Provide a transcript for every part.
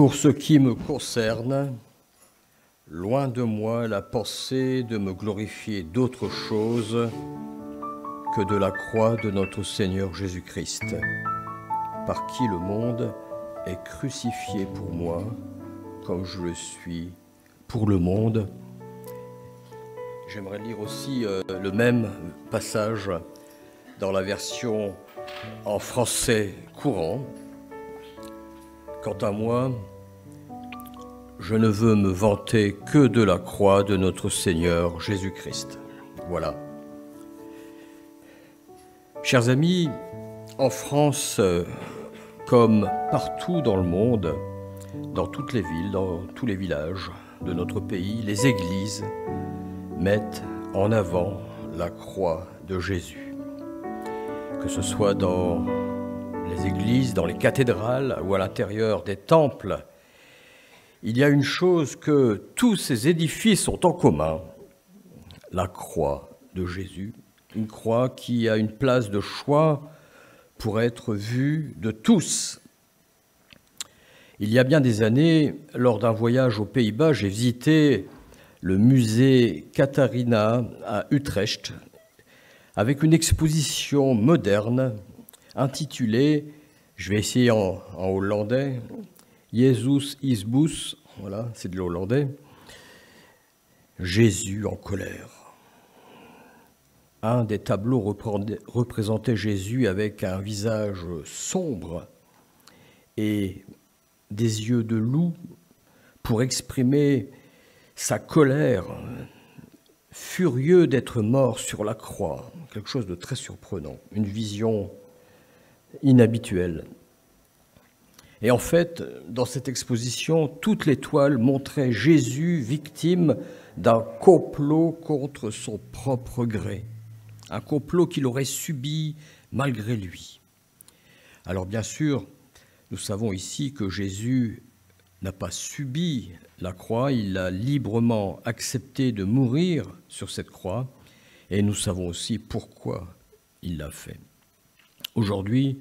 Pour ce qui me concerne, loin de moi la pensée de me glorifier d'autre chose que de la croix de notre Seigneur Jésus-Christ, par qui le monde est crucifié pour moi, comme je le suis pour le monde. J'aimerais lire aussi le même passage dans la version en français courant. Quant à moi, je ne veux me vanter que de la croix de notre Seigneur Jésus-Christ. Voilà. Chers amis, en France, comme partout dans le monde, dans toutes les villes, dans tous les villages de notre pays, les églises mettent en avant la croix de Jésus. Que ce soit dans les églises, dans les cathédrales ou à l'intérieur des temples, il y a une chose que tous ces édifices ont en commun, la croix de Jésus, une croix qui a une place de choix pour être vue de tous. Il y a bien des années, lors d'un voyage aux Pays-Bas, j'ai visité le musée Catharina à Utrecht avec une exposition moderne intitulée, je vais essayer en hollandais, Jesus is boos, voilà, c'est de l'hollandais, Jésus en colère. Un des tableaux représentait Jésus avec un visage sombre et des yeux de loup pour exprimer sa colère, furieux d'être mort sur la croix, quelque chose de très surprenant, une vision inhabituelle. Et en fait, dans cette exposition, toutes les toiles montraient Jésus victime d'un complot contre son propre gré, un complot qu'il aurait subi malgré lui. Alors bien sûr, nous savons ici que Jésus n'a pas subi la croix, il a librement accepté de mourir sur cette croix, et nous savons aussi pourquoi il l'a fait. Aujourd'hui,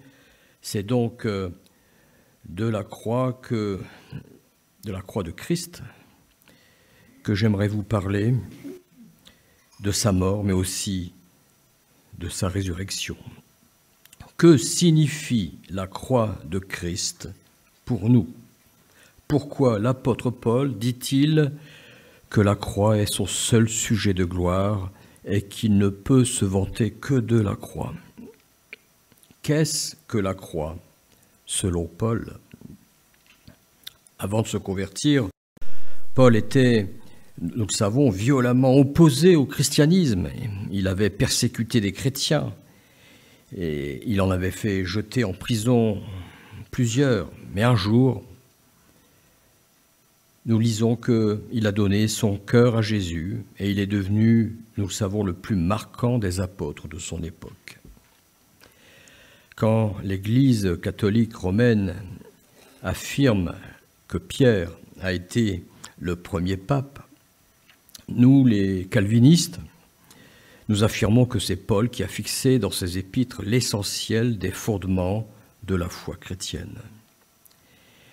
c'est donc de la croix de Christ que j'aimerais vous parler, de sa mort, mais aussi de sa résurrection. Que signifie la croix de Christ pour nous? Pourquoi l'apôtre Paul dit-il que la croix est son seul sujet de gloire et qu'il ne peut se vanter que de la croix? Qu'est-ce que la croix, selon Paul? Avant de se convertir, Paul était, nous le savons, violemment opposé au christianisme. Il avait persécuté des chrétiens et il en avait fait jeter en prison plusieurs. Mais un jour, nous lisons qu'il a donné son cœur à Jésus et il est devenu, nous le savons, le plus marquant des apôtres de son époque. Quand l'Église catholique romaine affirme que Pierre a été le premier pape, nous, les calvinistes, nous affirmons que c'est Paul qui a fixé dans ses épîtres l'essentiel des fondements de la foi chrétienne.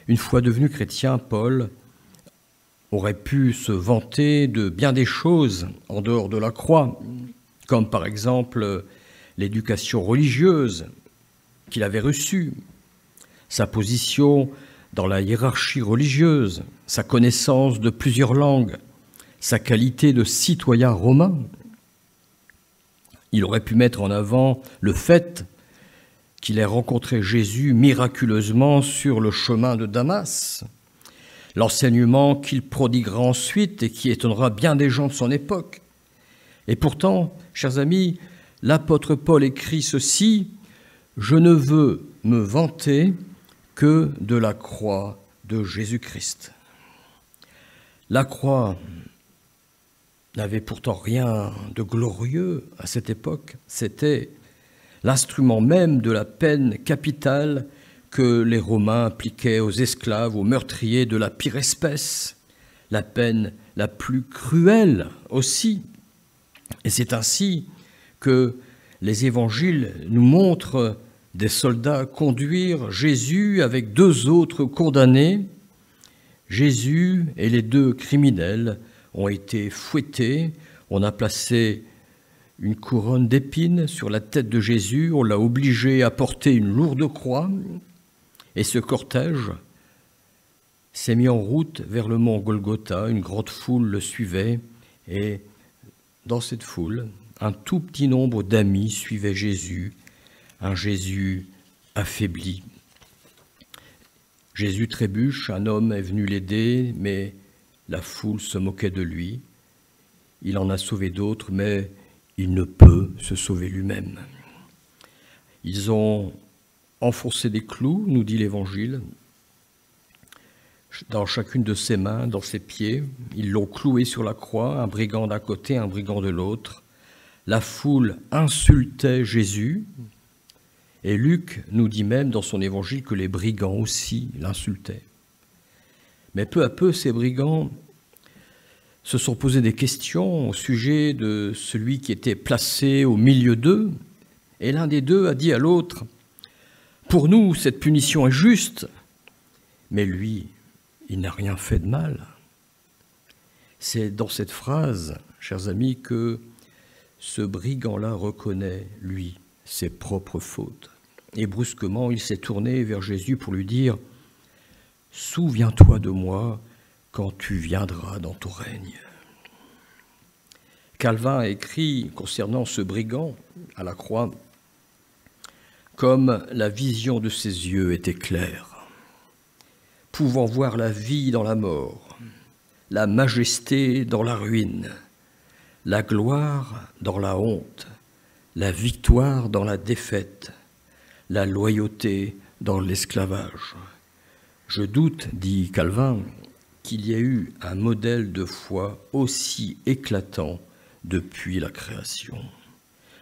Une fois devenu chrétien, Paul aurait pu se vanter de bien des choses en dehors de la croix, comme par exemple l'éducation religieuse qu'il avait reçue, sa position dans la hiérarchie religieuse, sa connaissance de plusieurs langues, sa qualité de citoyen romain. Il aurait pu mettre en avant le fait qu'il ait rencontré Jésus miraculeusement sur le chemin de Damas, l'enseignement qu'il prodiguera ensuite et qui étonnera bien des gens de son époque. Et pourtant, chers amis, l'apôtre Paul écrit ceci: « Je ne veux me vanter que de la croix de Jésus-Christ. » La croix n'avait pourtant rien de glorieux à cette époque. C'était l'instrument même de la peine capitale que les Romains appliquaient aux esclaves, aux meurtriers de la pire espèce, la peine la plus cruelle aussi. Et c'est ainsi que les évangiles nous montrent des soldats conduire Jésus avec deux autres condamnés Jésus et les deux criminels ont été fouettés. On a placé une couronne d'épines sur la tête de Jésus. On l'a obligé à porter une lourde croix. Et ce cortège s'est mis en route vers le mont Golgotha. Une grande foule le suivait. Et dans cette foule, un tout petit nombre d'amis suivaient Jésus, un Jésus affaibli. Jésus trébuche, un homme est venu l'aider, mais la foule se moquait de lui. Il en a sauvé d'autres, mais il ne peut se sauver lui-même. Ils ont enfoncé des clous, nous dit l'Évangile, dans chacune de ses mains, dans ses pieds. Ils l'ont cloué sur la croix, un brigand d'un côté, un brigand de l'autre. La foule insultait Jésus. Et Luc nous dit même dans son évangile que les brigands aussi l'insultaient. Mais peu à peu, ces brigands se sont posés des questions au sujet de celui qui était placé au milieu d'eux. Et l'un des deux a dit à l'autre, « Pour nous, cette punition est juste. » Mais lui, il n'a rien fait de mal. C'est dans cette phrase, chers amis, que ce brigand-là reconnaît, lui, ses propres fautes. Et brusquement, il s'est tourné vers Jésus pour lui dire « Souviens-toi de moi quand tu viendras dans ton règne. » Calvin a écrit concernant ce brigand à la croix « Comme la vision de ses yeux était claire, pouvant voir la vie dans la mort, la majesté dans la ruine, la gloire dans la honte, la victoire dans la défaite, la loyauté dans l'esclavage. Je doute, dit Calvin, qu'il y ait eu un modèle de foi aussi éclatant depuis la création.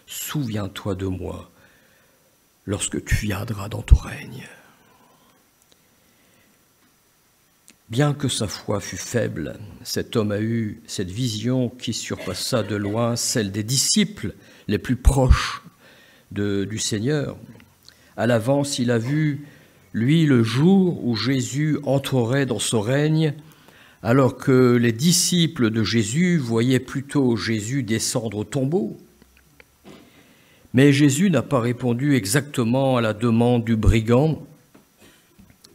Souviens-toi de moi lorsque tu viendras dans ton règne. Bien que sa foi fût faible, cet homme a eu cette vision qui surpassa de loin celle des disciples les plus proches du Seigneur. À l'avance, il a vu, lui, le jour où Jésus entrerait dans son règne, alors que les disciples de Jésus voyaient plutôt Jésus descendre au tombeau. Mais Jésus n'a pas répondu exactement à la demande du brigand.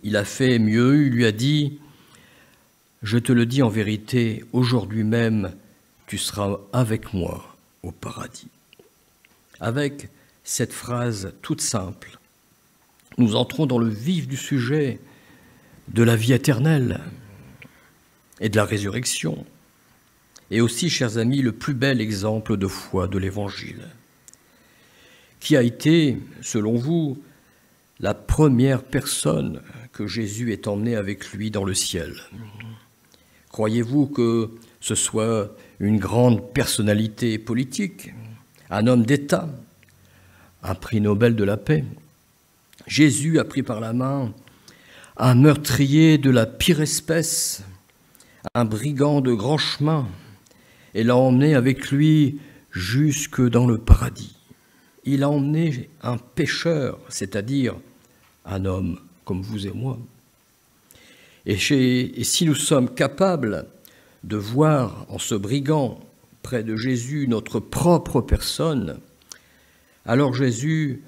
Il a fait mieux, il lui a dit « Je te le dis en vérité, aujourd'hui même, tu seras avec moi au paradis. » Avec cette phrase toute simple, nous entrons dans le vif du sujet de la vie éternelle et de la résurrection, et aussi, chers amis, le plus bel exemple de foi de l'Évangile. Qui a été, selon vous, la première personne que Jésus ait emmenée avec lui dans le ciel? Croyez-vous que ce soit une grande personnalité politique, un homme d'État, un prix Nobel de la paix? Jésus a pris par la main un meurtrier de la pire espèce, un brigand de grand chemin, et l'a emmené avec lui jusque dans le paradis. Il a emmené un pécheur, c'est-à-dire un homme comme vous et moi. Et si nous sommes capables de voir en ce brigand près de Jésus notre propre personne, alors Jésus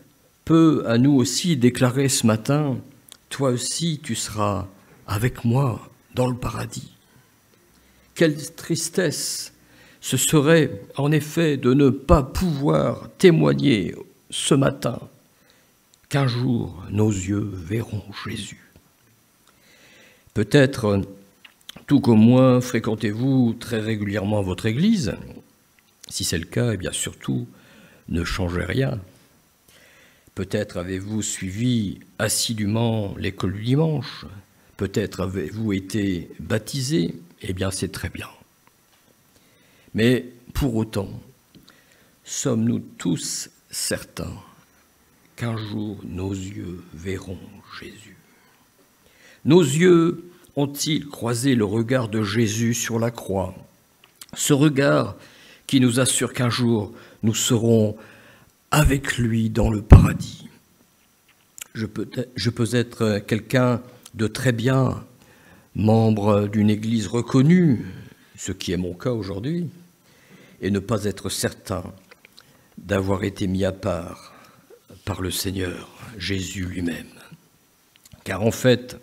peut à nous aussi déclarer ce matin, « Toi aussi tu seras avec moi dans le paradis. » Quelle tristesse ce serait en effet de ne pas pouvoir témoigner ce matin qu'un jour nos yeux verront Jésus. Peut-être, tout comme moi, fréquentez-vous très régulièrement votre église. Si c'est le cas, eh bien surtout, ne changez rien. Peut-être avez-vous suivi assidûment l'école du dimanche. Peut-être avez-vous été baptisé. Eh bien, c'est très bien. Mais pour autant, sommes-nous tous certains qu'un jour nos yeux verront Jésus? Nos yeux ont-ils croisé le regard de Jésus sur la croix? Ce regard qui nous assure qu'un jour nous serons avec lui dans le paradis. Je peux être quelqu'un de très bien membre d'une église reconnue, ce qui est mon cas aujourd'hui, et ne pas être certain d'avoir été mis à part par le Seigneur, Jésus lui-même. Car en fait,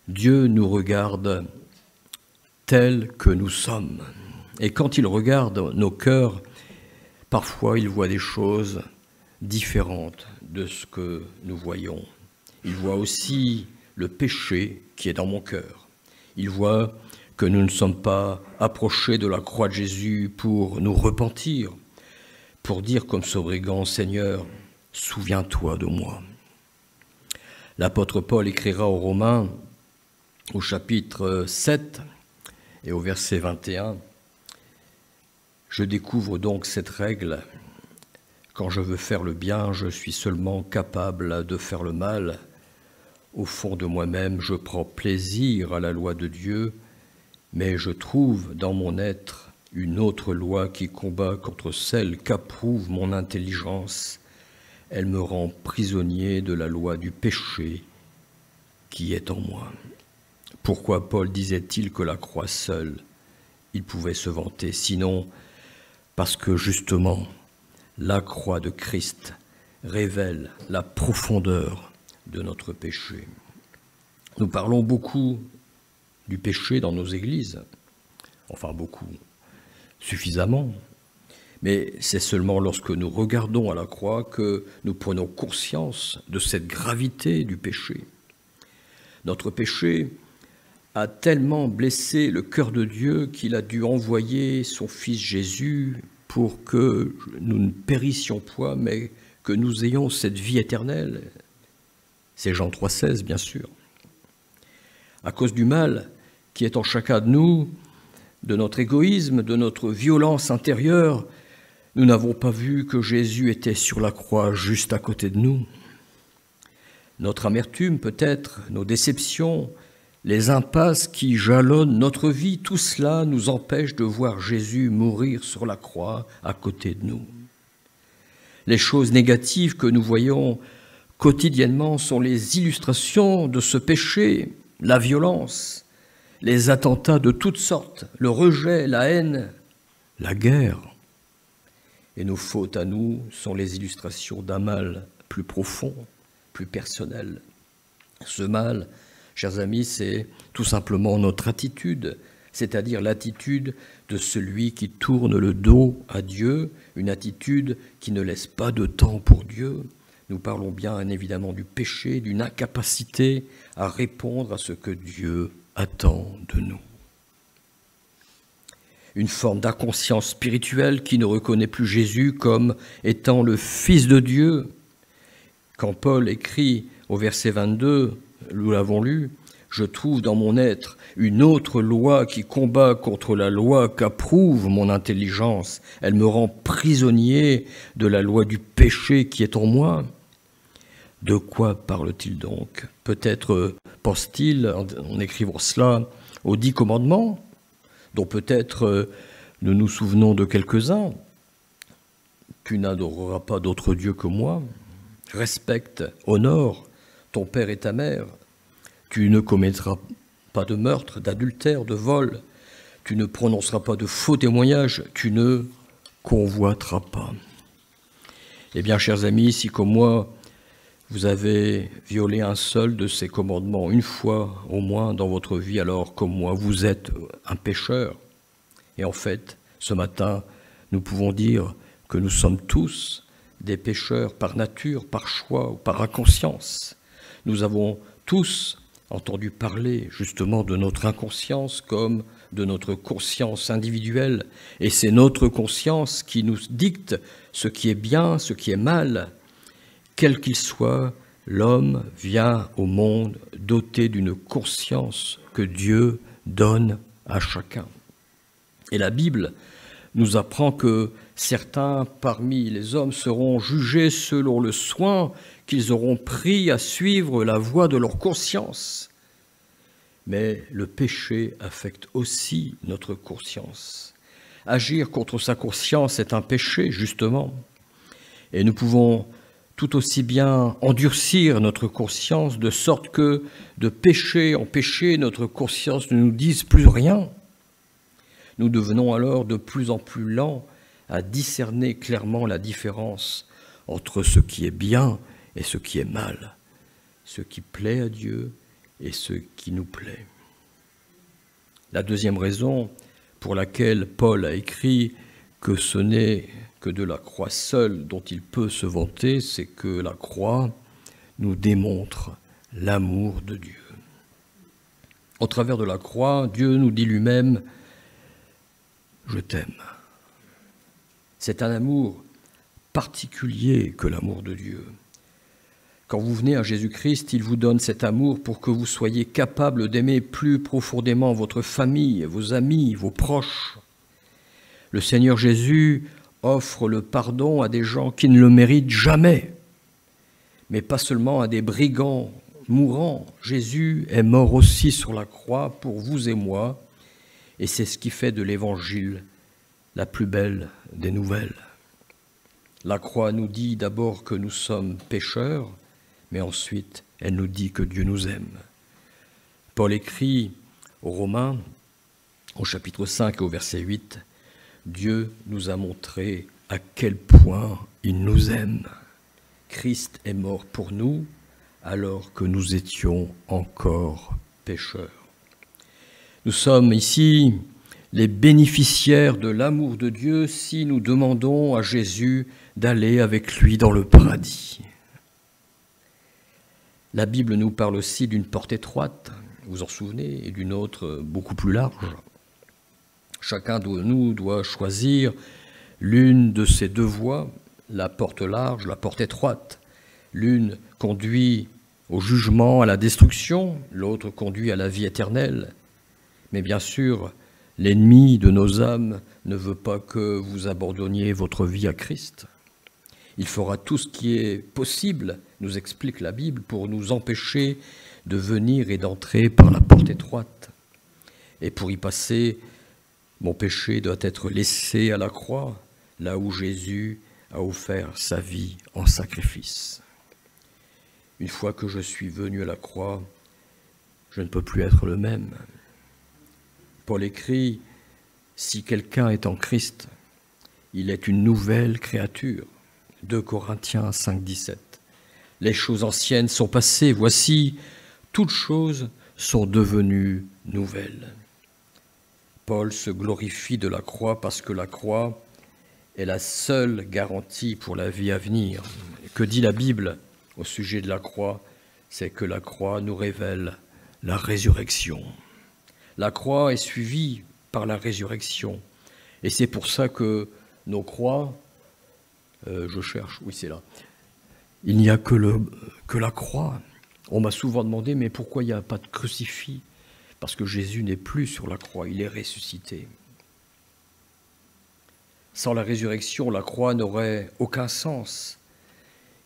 Dieu nous regarde tels que nous sommes. Et quand il regarde nos cœurs, parfois il voit des choses différentes de ce que nous voyons. Il voit aussi le péché qui est dans mon cœur. Il voit que nous ne sommes pas approchés de la croix de Jésus pour nous repentir, pour dire comme ce brigand, Seigneur, souviens-toi de moi. L'apôtre Paul écrira aux Romains, au chapitre 7 et au verset 21, « Je découvre donc cette règle. Quand je veux faire le bien, je suis seulement capable de faire le mal. Au fond de moi-même, je prends plaisir à la loi de Dieu, mais je trouve dans mon être une autre loi qui combat contre celle qu'approuve mon intelligence. Elle me rend prisonnier de la loi du péché qui est en moi. » Pourquoi Paul disait-il que la croix seule, il pouvait se vanter? Sinon, parce que justement, la croix de Christ révèle la profondeur de notre péché. Nous parlons beaucoup du péché dans nos églises, enfin beaucoup, suffisamment, mais c'est seulement lorsque nous regardons à la croix que nous prenons conscience de cette gravité du péché. Notre péché a tellement blessé le cœur de Dieu qu'il a dû envoyer son Fils Jésus pour que nous ne périssions point, mais que nous ayons cette vie éternelle. C'est Jean 3,16, bien sûr. À cause du mal qui est en chacun de nous, de notre égoïsme, de notre violence intérieure, nous n'avons pas vu que Jésus était sur la croix juste à côté de nous. Notre amertume peut-être, nos déceptions, les impasses qui jalonnent notre vie, tout cela nous empêche de voir Jésus mourir sur la croix à côté de nous. Les choses négatives que nous voyons quotidiennement sont les illustrations de ce péché, la violence, les attentats de toutes sortes, le rejet, la haine, la guerre. Et nos fautes à nous sont les illustrations d'un mal plus profond, plus personnel. Ce mal, chers amis, c'est tout simplement notre attitude, c'est-à-dire l'attitude de celui qui tourne le dos à Dieu, une attitude qui ne laisse pas de temps pour Dieu. Nous parlons bien évidemment du péché, d'une incapacité à répondre à ce que Dieu attend de nous. Une forme d'inconscience spirituelle qui ne reconnaît plus Jésus comme étant le Fils de Dieu. Quand Paul écrit au verset 22, nous l'avons lu, « Je trouve dans mon être une autre loi qui combat contre la loi qu'approuve mon intelligence. Elle me rend prisonnier de la loi du péché qui est en moi. » De quoi parle-t-il donc? Peut-être pense-t-il, en écrivant cela, aux 10 commandements, dont peut-être nous nous souvenons de quelques-uns. « Tu n'adoreras pas d'autre Dieu que moi. Respecte, honore ton père et ta mère. Tu ne commettras pas de meurtre, d'adultère, de vol. Tu ne prononceras pas de faux témoignages. Tu ne convoiteras pas. » Eh bien, chers amis, si comme moi, vous avez violé un seul de ces commandements une fois au moins dans votre vie, alors comme moi, vous êtes un pécheur. Et en fait, ce matin, nous pouvons dire que nous sommes tous des pécheurs par nature, par choix ou par inconscience. Nous avons tous entendu parler justement de notre inconscience comme de notre conscience individuelle. Et c'est notre conscience qui nous dicte ce qui est bien, ce qui est mal. Quel qu'il soit, l'homme vient au monde doté d'une conscience que Dieu donne à chacun. Et la Bible nous apprend que certains parmi les hommes seront jugés selon le soin qu'ils auront pris à suivre la voie de leur conscience. Mais le péché affecte aussi notre conscience. Agir contre sa conscience est un péché, justement. Et nous pouvons tout aussi bien endurcir notre conscience de sorte que de péché en péché, notre conscience ne nous dise plus rien. Nous devenons alors de plus en plus lents à discerner clairement la différence entre ce qui est bien et ce qui est mal, ce qui plaît à Dieu et ce qui nous plaît. La deuxième raison pour laquelle Paul a écrit que ce n'est que de la croix seule dont il peut se vanter, c'est que la croix nous démontre l'amour de Dieu. Au travers de la croix, Dieu nous dit lui-même « Je t'aime ». C'est un amour particulier que l'amour de Dieu. Quand vous venez à Jésus-Christ, il vous donne cet amour pour que vous soyez capable d'aimer plus profondément votre famille, vos amis, vos proches. Le Seigneur Jésus offre le pardon à des gens qui ne le méritent jamais, mais pas seulement à des brigands mourants. Jésus est mort aussi sur la croix pour vous et moi, et c'est ce qui fait de l'Évangile la plus belle des nouvelles. La croix nous dit d'abord que nous sommes pécheurs, mais ensuite elle nous dit que Dieu nous aime. Paul écrit aux Romains, au chapitre 5 et au verset 8, « Dieu nous a montré à quel point il nous aime. Christ est mort pour nous alors que nous étions encore pécheurs. » Nous sommes ici les bénéficiaires de l'amour de Dieu si nous demandons à Jésus d'aller avec lui dans le paradis. La Bible nous parle aussi d'une porte étroite, vous vous en souvenez, et d'une autre beaucoup plus large. Chacun de nous doit choisir l'une de ces deux voies, la porte large, la porte étroite. L'une conduit au jugement, à la destruction, l'autre conduit à la vie éternelle. Mais bien sûr, l'ennemi de nos âmes ne veut pas que vous abandonniez votre vie à Christ. Il fera tout ce qui est possible, nous explique la Bible, pour nous empêcher de venir et d'entrer par la porte étroite. Et pour y passer, mon péché doit être laissé à la croix, là où Jésus a offert sa vie en sacrifice. Une fois que je suis venu à la croix, je ne peux plus être le même. Paul écrit, « Si quelqu'un est en Christ, il est une nouvelle créature. » 2 Corinthiens 5, 17. Les choses anciennes sont passées, voici, toutes choses sont devenues nouvelles. Paul se glorifie de la croix parce que la croix est la seule garantie pour la vie à venir. Que dit la Bible au sujet de la croix? C'est que la croix nous révèle la résurrection. La croix est suivie par la résurrection. Et c'est pour ça que nos croix, oui c'est là, il n'y a que la croix. On m'a souvent demandé, mais pourquoi il n'y a pas de crucifix? Parce que Jésus n'est plus sur la croix, il est ressuscité. Sans la résurrection, la croix n'aurait aucun sens.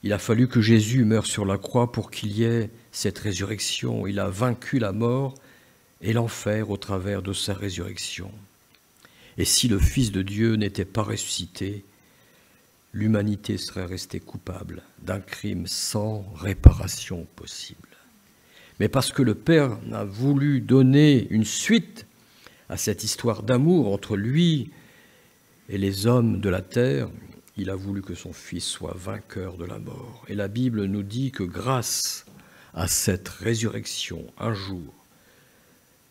Il a fallu que Jésus meure sur la croix pour qu'il y ait cette résurrection. Il a vaincu la mort et l'enfer au travers de sa résurrection. Et si le Fils de Dieu n'était pas ressuscité, l'humanité serait restée coupable d'un crime sans réparation possible. Mais parce que le Père a voulu donner une suite à cette histoire d'amour entre lui et les hommes de la terre, il a voulu que son Fils soit vainqueur de la mort. Et la Bible nous dit que grâce à cette résurrection, un jour,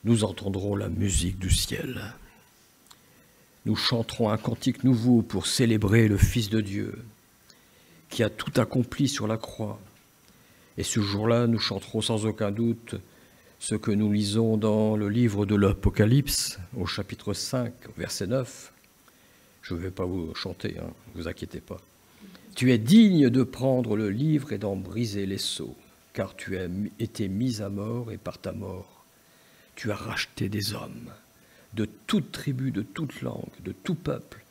nous entendrons la musique du ciel. Nous chanterons un cantique nouveau pour célébrer le Fils de Dieu qui a tout accompli sur la croix. Et ce jour-là, nous chanterons sans aucun doute ce que nous lisons dans le livre de l'Apocalypse, au chapitre 5, verset 9. Je ne vais pas vous chanter, ne vous inquiétez pas. « Tu es digne de prendre le livre et d'en briser les sceaux, car tu as été mis à mort et par ta mort, tu as racheté des hommes de toute tribu, de toute langue, de tout peuple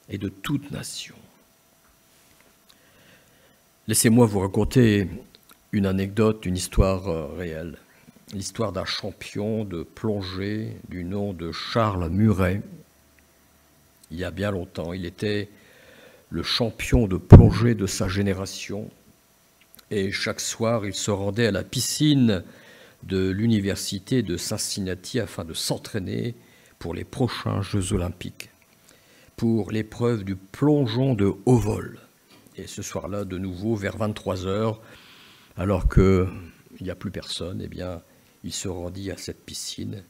et de toute nation. » Laissez-moi vous raconter une anecdote, une histoire réelle. L'histoire d'un champion de plongée du nom de Charles Muret. Il y a bien longtemps, il était le champion de plongée de sa génération. Et chaque soir, il se rendait à la piscine de l'université de Cincinnati afin de s'entraîner pour les prochains Jeux olympiques, pour l'épreuve du plongeon de haut vol. Et ce soir-là, de nouveau, vers 23 heures, alors qu'il n'y a plus personne, eh bien, il se rendit à cette piscine.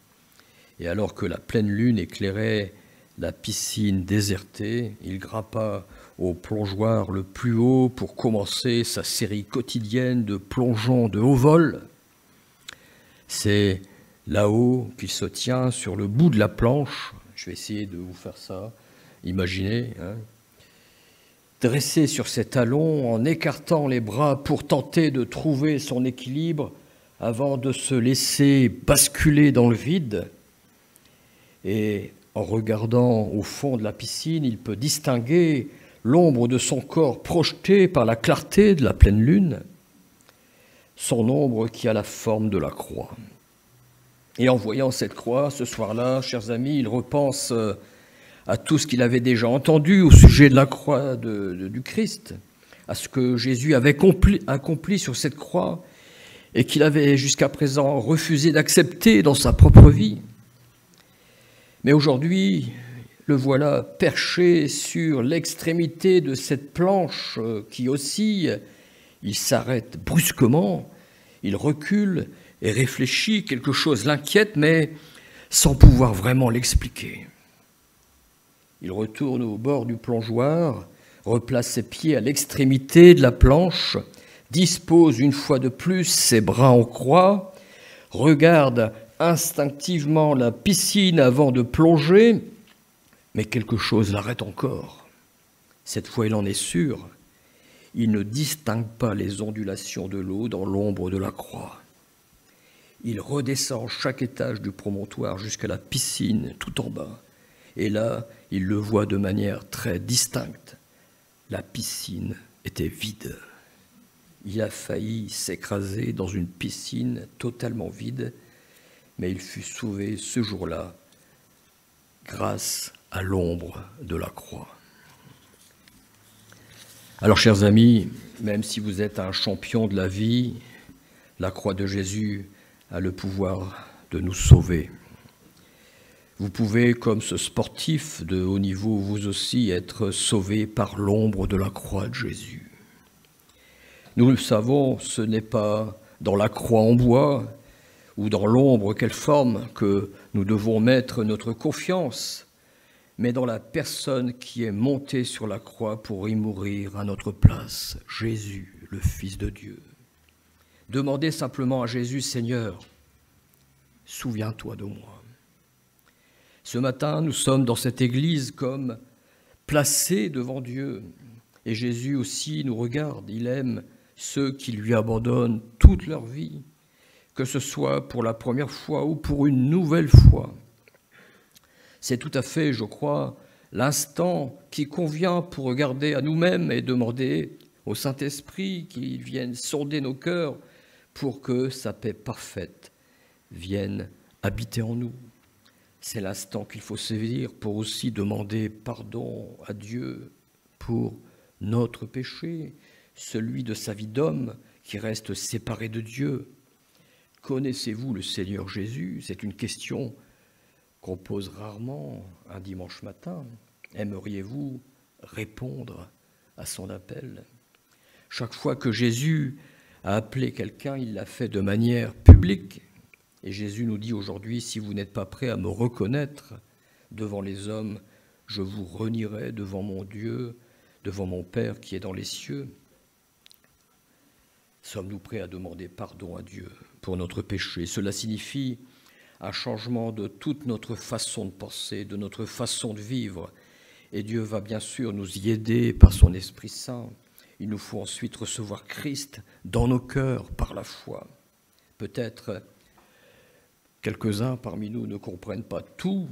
Et alors que la pleine lune éclairait la piscine désertée, il grimpa au plongeoir le plus haut pour commencer sa série quotidienne de plongeons de haut vol. C'est là-haut qu'il se tient sur le bout de la planche. Je vais essayer de vous faire ça. Imaginez, dressé sur ses talons, en écartant les bras pour tenter de trouver son équilibre avant de se laisser basculer dans le vide. Et en regardant au fond de la piscine, il peut distinguer l'ombre de son corps projetée par la clarté de la pleine lune, son ombre qui a la forme de la croix. Et en voyant cette croix, ce soir-là, chers amis, il repense à tout ce qu'il avait déjà entendu au sujet de la croix du Christ, à ce que Jésus avait accompli sur cette croix et qu'il avait jusqu'à présent refusé d'accepter dans sa propre vie. Mais aujourd'hui, le voilà perché sur l'extrémité de cette planche qui oscille. Il s'arrête brusquement, il recule et réfléchit, quelque chose l'inquiète, mais sans pouvoir vraiment l'expliquer. Il retourne au bord du plongeoir, replace ses pieds à l'extrémité de la planche, dispose une fois de plus ses bras en croix, regarde instinctivement la piscine avant de plonger, mais quelque chose l'arrête encore. Cette fois, il en est sûr, il ne distingue pas les ondulations de l'eau dans l'ombre de la croix. Il redescend chaque étage du promontoire jusqu'à la piscine tout en bas. Et là, il le voit de manière très distincte. La piscine était vide. Il a failli s'écraser dans une piscine totalement vide, mais il fut sauvé ce jour-là grâce à l'ombre de la croix. Alors, chers amis, même si vous êtes un champion de la vie, la croix de Jésus a le pouvoir de nous sauver. Vous pouvez, comme ce sportif de haut niveau, vous aussi être sauvé par l'ombre de la croix de Jésus. Nous le savons, ce n'est pas dans la croix en bois ou dans l'ombre qu'elle forme que nous devons mettre notre confiance, mais dans la personne qui est montée sur la croix pour y mourir à notre place, Jésus, le Fils de Dieu. Demandez simplement à Jésus, Seigneur, souviens-toi de moi. Ce matin, nous sommes dans cette église comme placés devant Dieu. Et Jésus aussi nous regarde. Il aime ceux qui lui abandonnent toute leur vie, que ce soit pour la première fois ou pour une nouvelle fois. C'est tout à fait, je crois, l'instant qui convient pour regarder à nous-mêmes et demander au Saint-Esprit qu'il vienne sonder nos cœurs pour que sa paix parfaite vienne habiter en nous. C'est l'instant qu'il faut saisir pour aussi demander pardon à Dieu pour notre péché, celui de sa vie d'homme qui reste séparé de Dieu. Connaissez-vous le Seigneur Jésus? C'est une question qu'on pose rarement un dimanche matin. Aimeriez-vous répondre à son appel? Chaque fois que Jésus a appelé quelqu'un, il l'a fait de manière publique. Et Jésus nous dit aujourd'hui, si vous n'êtes pas prêts à me reconnaître devant les hommes, je vous renierai devant mon Dieu, devant mon Père qui est dans les cieux. Sommes-nous prêts à demander pardon à Dieu pour notre péché? Cela signifie un changement de toute notre façon de penser, de notre façon de vivre. Et Dieu va bien sûr nous y aider par son Esprit Saint. Il nous faut ensuite recevoir Christ dans nos cœurs par la foi. Peut-être quelques-uns parmi nous ne comprennent pas tout,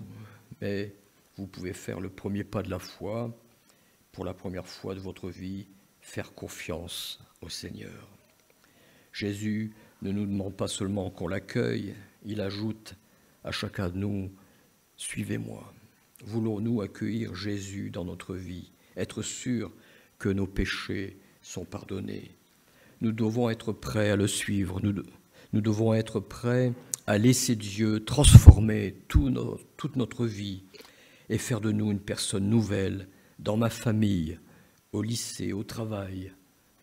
mais vous pouvez faire le premier pas de la foi, pour la première fois de votre vie, faire confiance au Seigneur. Jésus ne nous demande pas seulement qu'on l'accueille, il ajoute à chacun de nous, « Suivez-moi ». Voulons-nous accueillir Jésus dans notre vie, être sûrs que nos péchés sont pardonnés? nous devons être prêts à le suivre. Nous devons être prêts à laisser Dieu transformer toute notre vie et faire de nous une personne nouvelle dans ma famille, au lycée, au travail,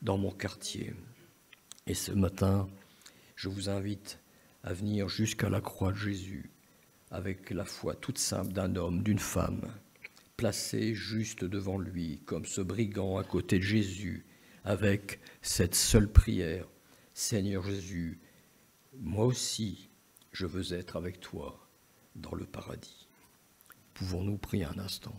dans mon quartier. Et ce matin, je vous invite à venir jusqu'à la croix de Jésus avec la foi toute simple d'un homme, d'une femme, placé juste devant lui, comme ce brigand à côté de Jésus, avec cette seule prière: Seigneur Jésus, moi aussi, je veux être avec toi dans le paradis. Pouvons-nous prier un instant ?